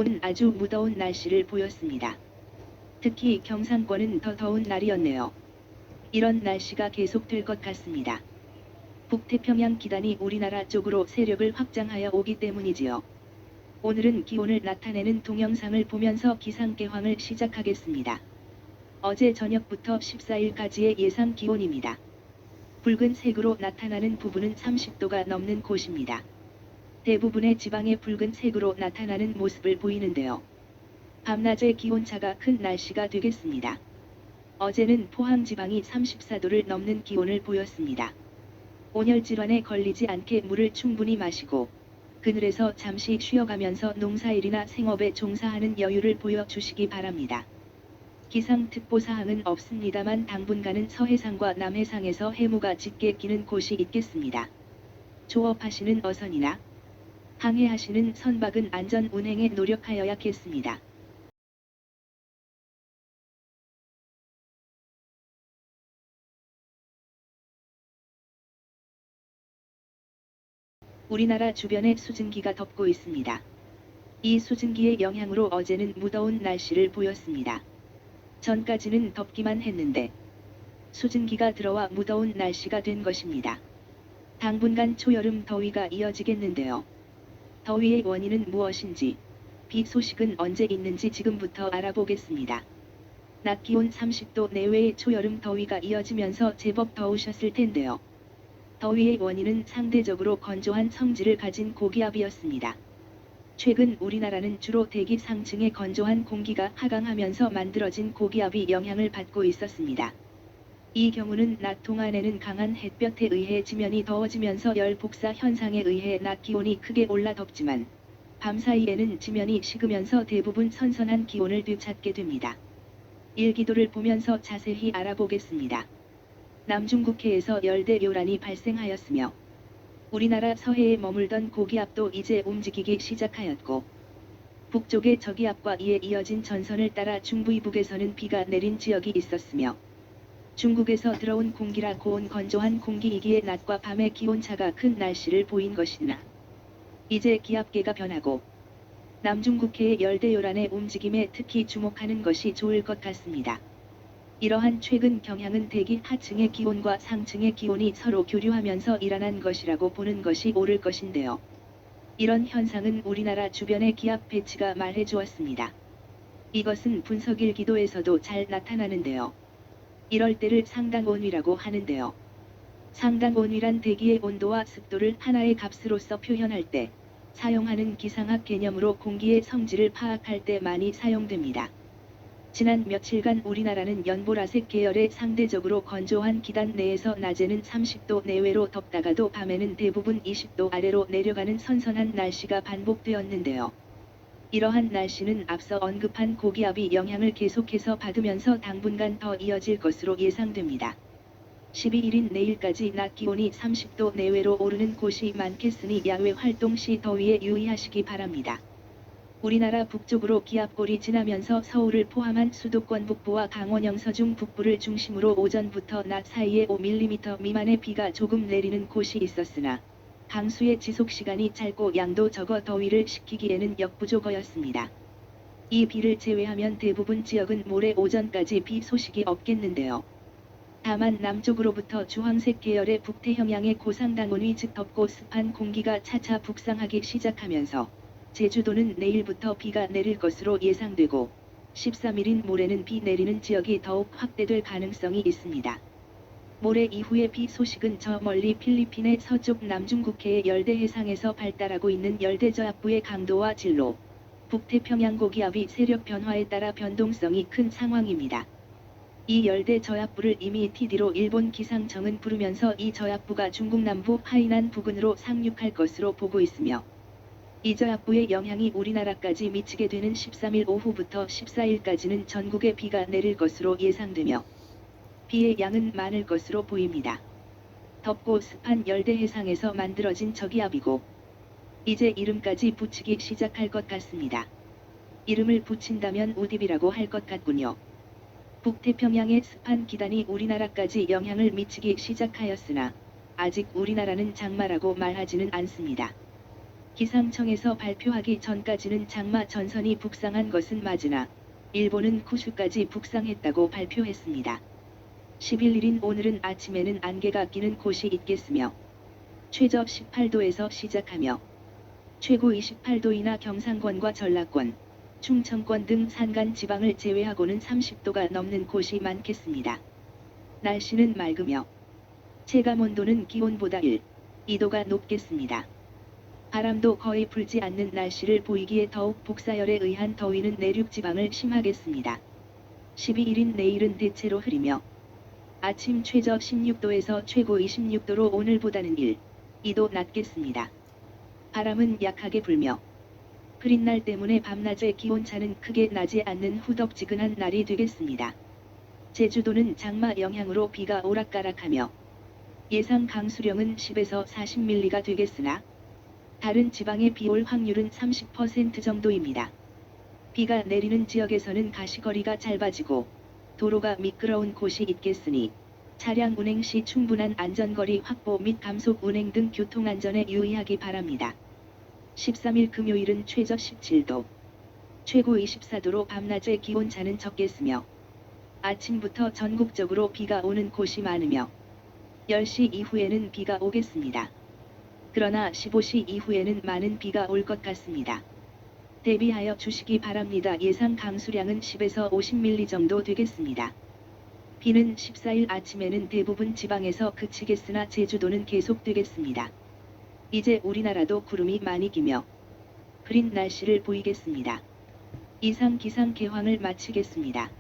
오는 아주 무더운 날씨를 보였습니다. 특히 경상권은 더 더운 날이었네요. 이런 날씨가 계속될 것 같습니다. 북태평양 기단이 우리나라 쪽으로 세력을 확장하여 오기 때문이지요. 오늘은 기온을 나타내는 동영상을 보면서 기상개황을 시작하겠습니다. 어제 저녁부터 14일까지의 예상 기온입니다. 붉은색으로 나타나는 부분은 30도가 넘는 곳입니다. 대부분의 지방의 붉은색으로 나타나는 모습을 보이는데요. 밤낮의 기온차가 큰 날씨가 되겠습니다. 어제는 포항 지방이 34도를 넘는 기온을 보였습니다. 온열 질환에 걸리지 않게 물을 충분히 마시고 그늘에서 잠시 쉬어가면서 농사일이나 생업에 종사하는 여유를 보여주시기 바랍니다. 기상특보사항은 없습니다만 당분간은 서해상과 남해상에서 해무가 짙게 끼는 곳이 있겠습니다. 조업하시는 어선이나 항해하시는 선박은 안전 운행에 노력하여야겠습니다. 우리나라 주변에 수증기가 덮고 있습니다. 이 수증기의 영향으로 어제는 무더운 날씨를 보였습니다. 전까지는 덥기만 했는데 수증기가 들어와 무더운 날씨가 된 것입니다. 당분간 초여름 더위가 이어지겠는데요. 더위의 원인은 무엇인지, 비 소식은 언제 있는지 지금부터 알아보겠습니다. 낮 기온 30도 내외의 초여름 더위가 이어지면서 제법 더우셨을 텐데요. 더위의 원인은 상대적으로 건조한 성질을 가진 고기압이었습니다. 최근 우리나라는 주로 대기 상층의 건조한 공기가 하강하면서 만들어진 고기압이 영향을 받고 있었습니다. 이 경우는 낮 동안에는 강한 햇볕에 의해 지면이 더워지면서 열 복사 현상에 의해 낮 기온이 크게 올라 덥지만 밤 사이에는 지면이 식으면서 대부분 선선한 기온을 되찾게 됩니다. 일기도를 보면서 자세히 알아보겠습니다. 남중국해에서 열대요란이 발생하였으며 우리나라 서해에 머물던 고기압도 이제 움직이기 시작하였고 북쪽의 저기압과 이에 이어진 전선을 따라 중부이북에서는 비가 내린 지역이 있었으며 중국에서 들어온 공기라 고온 건조한 공기이기에 낮과 밤의 기온차가 큰 날씨를 보인 것이나 이제 기압계가 변하고 남중국해의 열대요란의 움직임에 특히 주목하는 것이 좋을 것 같습니다. 이러한 최근 경향은 대기 하층의 기온과 상층의 기온이 서로 교류하면서 일어난 것이라고 보는 것이 옳을 것인데요. 이런 현상은 우리나라 주변의 기압 배치가 말해 주었습니다. 이것은 분석일기도에서도 잘 나타나는데요. 이럴 때를 상당온위라고 하는데요. 상당온위란 대기의 온도와 습도를 하나의 값으로서 표현할 때 사용하는 기상학 개념으로 공기의 성질을 파악할 때 많이 사용됩니다. 지난 며칠간 우리나라는 연보라색 계열의 상대적으로 건조한 기단 내에서 낮에는 30도 내외로 덥다가도 밤에는 대부분 20도 아래로 내려가는 선선한 날씨가 반복되었는데요. 이러한 날씨는 앞서 언급한 고기압이 영향을 계속해서 받으면서 당분간 더 이어질 것으로 예상됩니다. 12일인 내일까지 낮 기온이 30도 내외로 오르는 곳이 많겠으니 야외 활동 시 더위에 유의하시기 바랍니다. 우리나라 북쪽으로 기압골이 지나면서 서울을 포함한 수도권 북부와 강원 영서중 북부를 중심으로 오전부터 낮 사이에 5mm 미만의 비가 조금 내리는 곳이 있었으나 강수의 지속시간이 짧고 양도 적어 더위를 식히기에는 역부족이었습니다. 이 비를 제외하면 대부분 지역은 모레 오전까지 비 소식이 없겠는데요. 다만 남쪽으로부터 주황색 계열의 북태형양의 고상당온위 즉 덥고 습한 공기가 차차 북상하기 시작하면서 제주도는 내일부터 비가 내릴 것으로 예상되고 13일인 모레는 비 내리는 지역이 더욱 확대될 가능성이 있습니다. 모레 이후의 비 소식은 저 멀리 필리핀의 서쪽 남중국해의 열대해상에서 발달하고 있는 열대저압부의 강도와 진로, 북태평양 고기압이 세력 변화에 따라 변동성이 큰 상황입니다. 이 열대저압부를 이미 TD로 일본 기상청은 부르면서 이 저압부가 중국 남부 하이난 부근으로 상륙할 것으로 보고 있으며 이 저압부의 영향이 우리나라까지 미치게 되는 13일 오후부터 14일까지는 전국에 비가 내릴 것으로 예상되며 비의 양은 많을 것으로 보입니다. 덥고 습한 열대해상에서 만들어진 저기압이고 이제 이름까지 붙이기 시작할 것 같습니다. 이름을 붙인다면 우딥이라고 할 것 같군요. 북태평양의 습한 기단이 우리나라까지 영향을 미치기 시작하였으나 아직 우리나라는 장마라고 말하지는 않습니다. 기상청에서 발표하기 전까지는 장마 전선이 북상한 것은 맞으나 일본은 쿠슈까지 북상했다고 발표했습니다. 11일인 오늘은 아침에는 안개가 끼는 곳이 있겠으며 최저 18도에서 시작하며 최고 28도이나 경상권과 전라권, 충청권 등 산간 지방을 제외하고는 30도가 넘는 곳이 많겠습니다. 날씨는 맑으며 체감온도는 기온보다 1, 2도가 높겠습니다. 바람도 거의 불지 않는 날씨를 보이기에 더욱 복사열에 의한 더위는 내륙 지방을 심하겠습니다. 12일인 내일은 대체로 흐리며 아침 최저 16도에서 최고 26도로 오늘보다는 1, 2도 낮겠습니다. 바람은 약하게 불며 흐린 날 때문에 밤낮의 기온차는 크게 나지 않는 후덥지근한 날이 되겠습니다. 제주도는 장마 영향으로 비가 오락가락하며 예상 강수량은 10에서 40mm가 되겠으나 다른 지방에 비 올 확률은 30% 정도입니다. 비가 내리는 지역에서는 가시거리가 짧아지고 도로가 미끄러운 곳이 있겠으니 차량 운행 시 충분한 안전거리 확보 및 감속 운행 등 교통안전에 유의하기 바랍니다. 13일 금요일은 최저 17도, 최고 24도로 밤낮의 기온차는 적겠으며 아침부터 전국적으로 비가 오는 곳이 많으며 10시 이후에는 비가 오겠습니다. 그러나 15시 이후에는 많은 비가 올 것 같습니다. 대비하여 주시기 바랍니다. 예상 강수량은 10에서 50mm 정도 되겠습니다. 비는 14일 아침에는 대부분 지방에서 그치겠으나 제주도는 계속되겠습니다. 이제 우리나라도 구름이 많이 끼며 흐린 날씨를 보이겠습니다. 이상 기상 개황을 마치겠습니다.